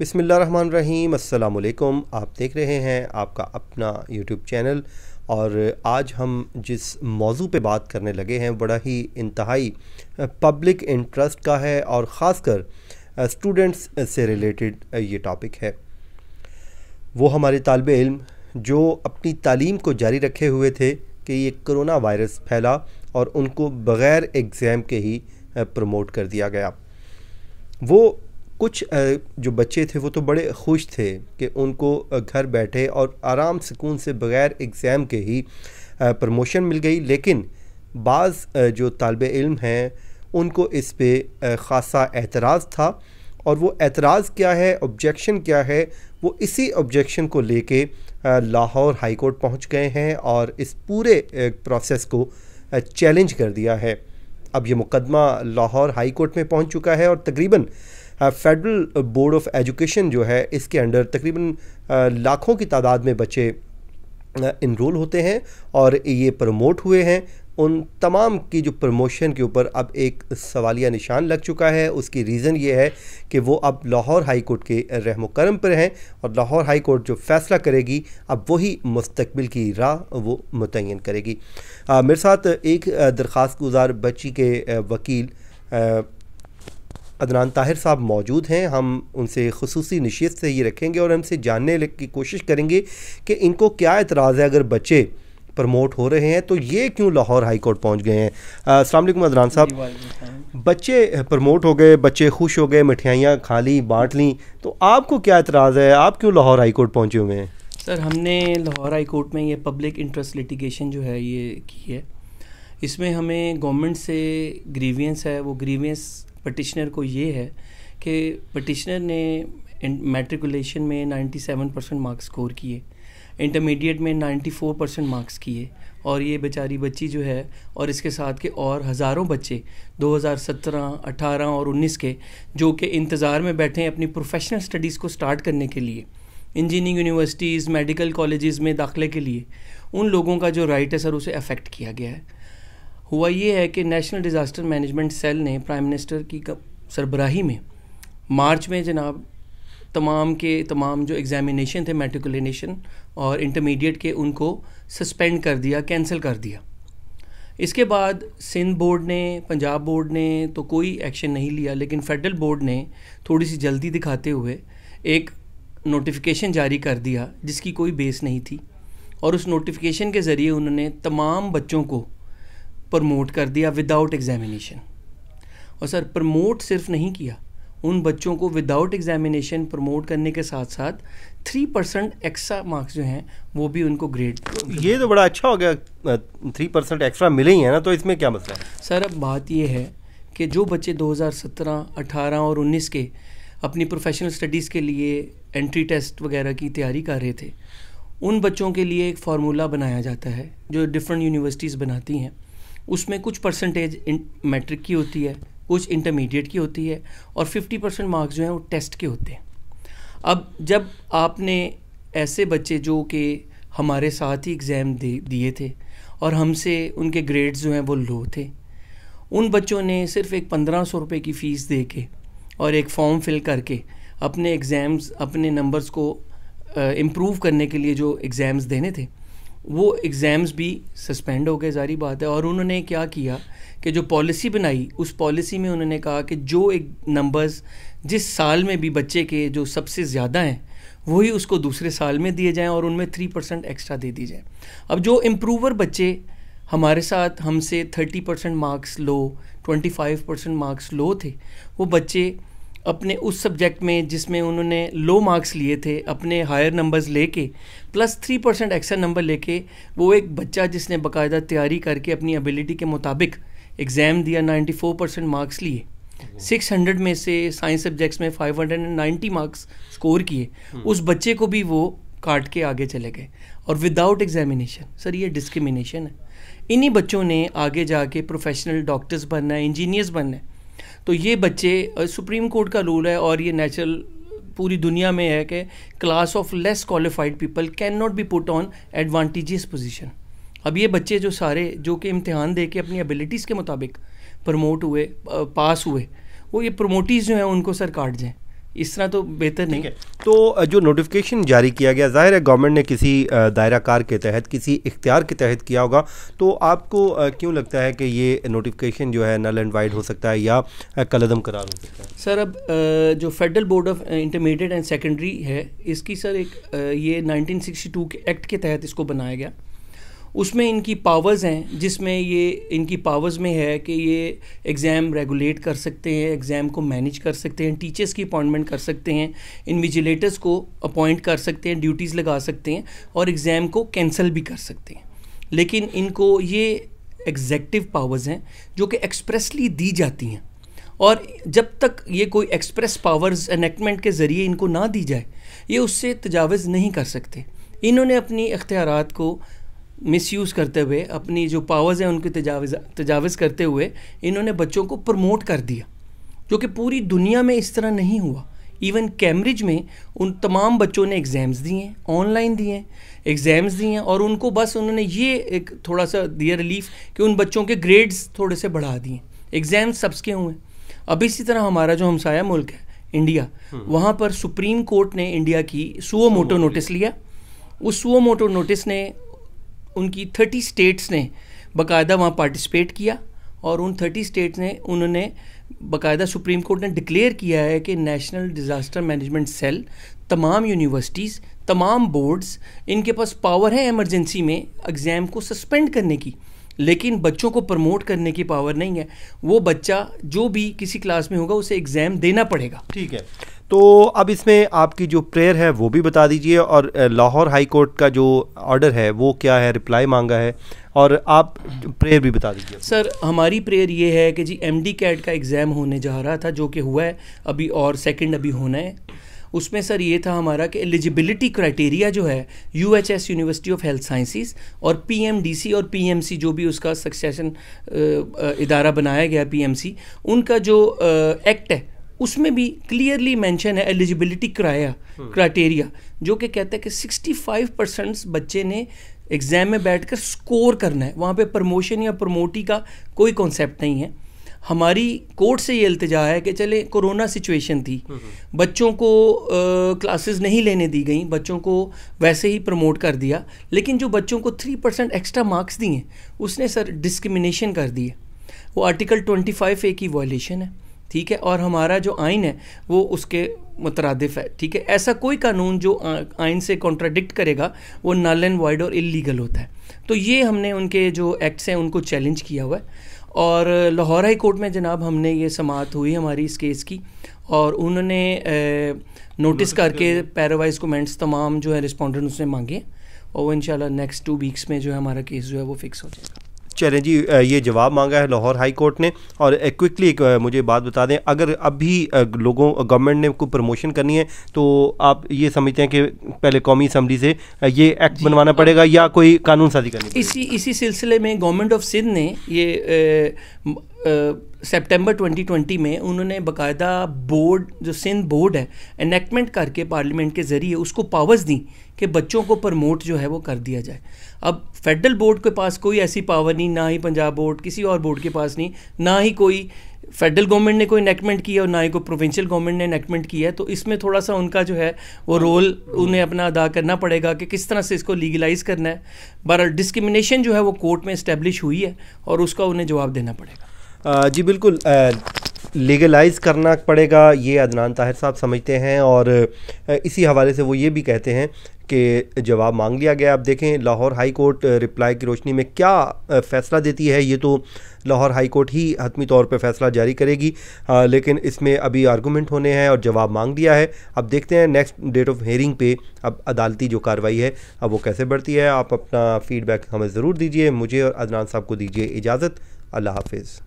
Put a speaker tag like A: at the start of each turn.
A: बिस्मिल्लाहिर्रहमानिर्रहीम, अस्सलाम वालेकुम। आप देख रहे हैं आपका अपना यूट्यूब चैनल। और आज हम जिस मौजू पे बात करने लगे हैं बड़ा ही इंतहाई पब्लिक इंटरेस्ट का है और ख़ासकर स्टूडेंट्स से रिलेटेड ये टॉपिक है। वो हमारे तालिब इल्म जो अपनी तालीम को जारी रखे हुए थे कि ये कोरोना वायरस फैला और उनको बग़ैर एग्ज़ाम के ही प्रमोट कर दिया गया। वो कुछ जो बच्चे थे वो तो बड़े खुश थे कि उनको घर बैठे और आराम सुकून से बग़ैर एग्ज़ाम के ही प्रमोशन मिल गई, लेकिन बाज़ जो तालिब इल्म हैं उनको इस पे ख़ासा एतराज़ था। और वो एतराज़ क्या है, ऑब्जेक्शन क्या है, वो इसी ऑब्जेक्शन को लेके लाहौर हाई कोर्ट पहुँच गए हैं और इस पूरे प्रोसेस को चैलेंज कर दिया है। अब ये मुकदमा लाहौर हाई कोर्ट में पहुँच चुका है और तकरीबन फेडरल बोर्ड ऑफ एजुकेशन जो है इसके अंडर तकरीबन लाखों की तादाद में बच्चे इनरोल होते हैं और ये प्रमोट हुए हैं। उन तमाम की जो प्रमोशन के ऊपर अब एक सवालिया निशान लग चुका है। उसकी रीज़न ये है कि वो अब लाहौर हाई कोर्ट के रहमो करम पर हैं और लाहौर हाई कोर्ट जो फ़ैसला करेगी अब वही मुस्तकबिल की राह वो मुतय्यन करेगी। मेरे साथ एक दरख्वास्त गुज़ार बच्ची के वकील अदनान ताहिर साहब मौजूद हैं। हम उनसे खुसूसी नशिस्त से ये रखेंगे और हमसे जानने की कोशिश करेंगे कि इनको क्या एतराज़ है अगर बच्चे प्रमोट हो रहे हैं तो ये क्यों लाहौर हाई कोर्ट पहुँच गए हैं। अस्सलाम वालेकुम अदनान साहब। बच्चे प्रमोट हो गए, बच्चे खुश हो गए, मिठाइयाँ खा ली, बांट ली, तो आपको क्या एतराज़ है, आप क्यों लाहौर हाई कोर्ट पहुँचे हुए हैं?
B: सर, हमने लाहौर हाई कोर्ट में ये पब्लिक इंटरेस्ट लिटिगेशन जो है ये की है। इसमें हमें गवर्नमेंट से ग्रीवियंस है। वो ग्रीवियंस पटिशनर को ये है कि पटिशनर ने मैट्रिकुलेशन में 97% मार्क्स स्कोर किए, इंटरमीडिएट में 94% मार्क्स किए और ये बेचारी बच्ची जो है और इसके साथ के और हज़ारों बच्चे 2017, 18 और 19 के जो कि इंतज़ार में बैठे हैं अपनी प्रोफेशनल स्टडीज़ को स्टार्ट करने के लिए, इंजीनियरिंग यूनिवर्सिटीज़, मेडिकल कॉलेजेस में दाखिले के लिए, उन लोगों का जो राइट है सर उसे अफेक्ट किया गया है। हुआ ये है कि नेशनल डिज़ास्टर मैनेजमेंट सेल ने प्राइम मिनिस्टर की सरबराही में मार्च में जनाब तमाम जो एग्ज़ामिनेशन थे मैट्रिकुलेशन और इंटरमीडिएट के उनको सस्पेंड कर दिया, कैंसिल कर दिया। इसके बाद सिंध बोर्ड ने, पंजाब बोर्ड ने तो कोई एक्शन नहीं लिया, लेकिन फेडरल बोर्ड ने थोड़ी सी जल्दी दिखाते हुए एक नोटिफिकेशन जारी कर दिया जिसकी कोई बेस नहीं थी और उस नोटिफिकेशन के ज़रिए उन्होंने तमाम बच्चों को प्रमोट कर दिया विदाउट एग्ज़ामिनेशन। और सर प्रमोट सिर्फ नहीं किया, उन बच्चों को विदाउट एग्ज़ामिनेशन प्रमोट करने के साथ साथ 3% एक्स्ट्रा मार्क्स जो हैं वो भी उनको ग्रेड।
A: ये तो बड़ा अच्छा हो गया, 3% एक्स्ट्रा मिले ही है ना, तो इसमें क्या मसला है?
B: सर अब बात ये है कि जो बच्चे 2017, 18 और 19 के अपनी प्रोफेशनल स्टडीज़ के लिए एंट्री टेस्ट वगैरह की तैयारी कर रहे थे, उन बच्चों के लिए एक फार्मूला बनाया जाता है जो डिफरेंट यूनिवर्सिटीज़ बनाती हैं। उसमें कुछ परसेंटेज मैट्रिक की होती है, कुछ इंटरमीडिएट की होती है और 50% मार्क्स जो हैं वो टेस्ट के होते हैं। अब जब आपने ऐसे बच्चे जो कि हमारे साथ ही एग्ज़ाम दिए थे और हमसे उनके ग्रेड्स जो हैं वो लो थे, उन बच्चों ने सिर्फ एक 1500 रुपये की फ़ीस दे के और एक फॉर्म फिल करके अपने एग्ज़ाम्स, अपने नंबर्स को इम्प्रूव करने के लिए जो एग्ज़ाम्स देने थे वो एग्ज़ाम्स भी सस्पेंड हो गए, जारी बात है। और उन्होंने क्या किया कि जो पॉलिसी बनाई उस पॉलिसी में उन्होंने कहा कि जो एक नंबर्स जिस साल में भी बच्चे के जो सबसे ज़्यादा हैं वही उसको दूसरे साल में दिए जाएं और उनमें 3% एक्स्ट्रा दे दी जाए। अब जो इम्प्रूवर बच्चे हमारे साथ हमसे 30% मार्क्स लो, 25% मार्क्स लो थे, वो बच्चे अपने उस सब्जेक्ट में जिसमें उन्होंने लो मार्क्स लिए थे अपने हायर नंबर्स लेके प्लस 3% एक्स्ट्रा नंबर लेके, वो एक बच्चा जिसने बाकायदा तैयारी करके अपनी एबिलिटी के मुताबिक एग्ज़ाम दिया, 94% मार्क्स लिए, 600 में से साइंस सब्जेक्ट्स में 590 मार्क्स स्कोर किए, उस बच्चे को भी वो काट के आगे चले गए और विदाउट एग्ज़ामिनेशन। सर ये डिस्क्रिमिनेशन है। इन्हीं बच्चों ने आगे जाके प्रोफेशनल डॉक्टर्स बनना है, इंजीनियर्स बनना है। तो ये बच्चे, सुप्रीम कोर्ट का रूल है और ये नेचुरल पूरी दुनिया में है कि class of less qualified people can not be put on advantageous position. अब ये बच्चे जो सारे जो कि इम्तिहान दे के अपनी एबिलिटीज़ के मुताबिक प्रमोट हुए, पास हुए, वो ये प्रमोटीज़ जो हैं उनको सर काट जाएँ। इस तरह तो बेहतर नहीं।
A: तो जो नोटिफिकेशन जारी किया गया, ज़ाहिर है गवर्नमेंट ने किसी दायरा कार के तहत, किसी इख्तियार के तहत किया होगा, तो आपको क्यों लगता है कि ये नोटिफिकेशन जो है नल एंड वाइड हो सकता है या कलअदम करार हो सकता है?
B: सर अब जो federal board of intermediate and secondary है, इसकी सर एक ये 1962 के एक्ट के तहत इसको बनाया गया। उसमें इनकी पावर्स हैं, जिसमें ये इनकी पावर्स में है कि ये एग्ज़ाम रेगुलेट कर सकते हैं, एग्ज़ाम को मैनेज कर सकते हैं, टीचर्स की अपॉइंटमेंट कर सकते हैं, इन्विजिलेटर्स को अपॉइंट कर सकते हैं, ड्यूटीज़ लगा सकते हैं और एग्ज़ाम को कैंसिल भी कर सकते हैं। लेकिन इनको ये एग्जेक्टिव पावर्स हैं जो कि एक्सप्रेसली दी जाती हैं, और जब तक ये कोई एक्सप्रेस पावर्स एनेक्टमेंट के ज़रिए इनको ना दी जाए, ये उससे तजावज़ नहीं कर सकते। इन्होंने अपनी इख्तियारात को मिसयूज़ करते हुए, अपनी जो पावर्स हैं उनकी तजावज़ करते हुए इन्होंने बच्चों को प्रमोट कर दिया, जो कि पूरी दुनिया में इस तरह नहीं हुआ। इवन कैम्ब्रिज में उन तमाम बच्चों ने एग्ज़ाम्स दिए हैं, ऑनलाइन दिए हैं, एग्ज़ाम्स दिए हैं, और उनको बस उन्होंने ये एक थोड़ा सा दिया रिलीफ कि उन बच्चों के ग्रेड्स थोड़े से बढ़ा दिए, एग्ज़ाम्स सबके हुए। अब इसी तरह हमारा जो हमसाया मुल्क है इंडिया, वहाँ पर सुप्रीम कोर्ट ने इंडिया की सुओ मोटो नोटिस लिया। उस सुओ मोटो नोटिस ने उनकी 30 स्टेट्स ने बाकायदा वहाँ पार्टिसिपेट किया, और उन 30 स्टेट्स ने उन्होंने बाकायदा सुप्रीम कोर्ट ने डिक्लेयर किया है कि नेशनल डिज़ास्टर मैनेजमेंट सेल, तमाम यूनिवर्सिटीज़, तमाम बोर्ड्स, इनके पास पावर है इमरजेंसी में एग्ज़ाम को सस्पेंड करने की, लेकिन बच्चों को प्रमोट करने की पावर नहीं है। वो बच्चा जो भी किसी क्लास में होगा उसे एग्ज़ाम देना पड़ेगा।
A: ठीक है, तो अब इसमें आपकी जो प्रेयर है वो भी बता दीजिए, और लाहौर हाई कोर्ट का जो ऑर्डर है वो क्या है, रिप्लाई मांगा है, और आप प्रेयर भी बता दीजिए।
B: सर हमारी प्रेयर ये है कि जी MD कैट का एग्ज़ाम होने जा रहा था, जो कि हुआ है अभी, और सेकंड अभी होना है। उसमें सर ये था हमारा कि एलिजिबिलिटी क्राइटेरिया जो है UHS university of health sciences और PMDC और PMC जो भी उसका सक्सेशन इदारा बनाया गया PMC, उनका जो एक्ट है उसमें भी क्लियरली मेंशन है एलिजिबिलिटी क्राइटेरिया, जो कि कहता है कि 65% बच्चे ने एग्ज़ाम में बैठकर स्कोर करना है। वहाँ पे प्रमोशन या प्रमोटी का कोई कॉन्सेप्ट नहीं है। हमारी कोर्ट से ये इल्तिजा है कि चले कोरोना सिचुएशन थी, बच्चों को क्लासेस नहीं लेने दी गई, बच्चों को वैसे ही प्रमोट कर दिया, लेकिन जो बच्चों को 3% एक्स्ट्रा मार्क्स दिए उसने सर डिस्क्रिमिनेशन कर दी है। वो आर्टिकल 25A की वायलेशन है, ठीक है, और हमारा जो आइन है वो उसके मुतरादिफ है, ठीक है। ऐसा कोई कानून जो आइन से कॉन्ट्राडिक्ट करेगा वो नल एंड वाइड और इलीगल होता है। तो ये हमने उनके जो एक्ट्स हैं उनको चैलेंज किया हुआ है, और लाहौर हाई कोर्ट में जनाब हमने ये समाअत हुई हमारी इस केस की, और उन्होंने नोटिस करके पैरावाइज कमेंट्स तमाम जो है रिस्पोंडेंट उसने मांगे, और वो इंशाल्लाह नेक्स्ट 2 वीक्स में जो है हमारा केस जो है वो फिक्स हो जाएगा।
A: चलें जी, ये जवाब मांगा है लाहौर हाई कोर्ट ने। और क्विकली एक मुझे बात बता दें, अगर अभी लोगों गवर्नमेंट ने कोई प्रमोशन करनी है तो आप ये समझते हैं कि पहले कौमी असम्बली से ये एक्ट बनवाना पड़ेगा या कोई कानून साजी करनी पड़ेगी?
B: इसी सिलसिले में गवर्नमेंट ऑफ सिंध ने ये सितंबर 2020 में उन्होंने बाकायदा बोर्ड, जो सिंध बोर्ड है, एनेक्टमेंट करके पार्लियामेंट के ज़रिए उसको पावर्स दी कि बच्चों को प्रमोट जो है वो कर दिया जाए। अब फेडरल बोर्ड के पास कोई ऐसी पावर नहीं, ना ही पंजाब बोर्ड, किसी और बोर्ड के पास नहीं, ना ही कोई फेडरल गवर्नमेंट ने कोई एनेक्टमेंट किया और ना ही कोई प्रोविंशियल गवर्नमेंट ने एनेक्टमेंट किया है। तो इसमें थोड़ा सा उनका जो है वो रोल उन्हें अपना अदा करना पड़ेगा कि किस तरह से इसको लीगलाइज करना है। बहरहाल डिस्क्रिमिनेशन जो है वो कोर्ट में इस्टेब्लिश हुई है और उसका उन्हें जवाब देना पड़ेगा।
A: जी बिल्कुल, लीगलाइज करना पड़ेगा, ये अदनान ताहिर साहब समझते हैं, और इसी हवाले से वो ये भी कहते हैं कि जवाब मांग लिया गया। अब देखें लाहौर हाई कोर्ट रिप्लाई की रोशनी में क्या फ़ैसला देती है, ये तो लाहौर हाई कोर्ट ही हतमी तौर पे फ़ैसला जारी करेगी, लेकिन इसमें अभी आर्गूमेंट होने हैं और जवाब मांग दिया है। अब देखते हैं नेक्स्ट डेट ऑफ हेयरिंग पे अब अदालती जो कार्रवाई है अब वो कैसे बढ़ती है। आप अपना फ़ीडबैक हमें ज़रूर दीजिए। मुझे और अदनान साहब को दीजिए इजाज़त। अल्लाह हाफिज़।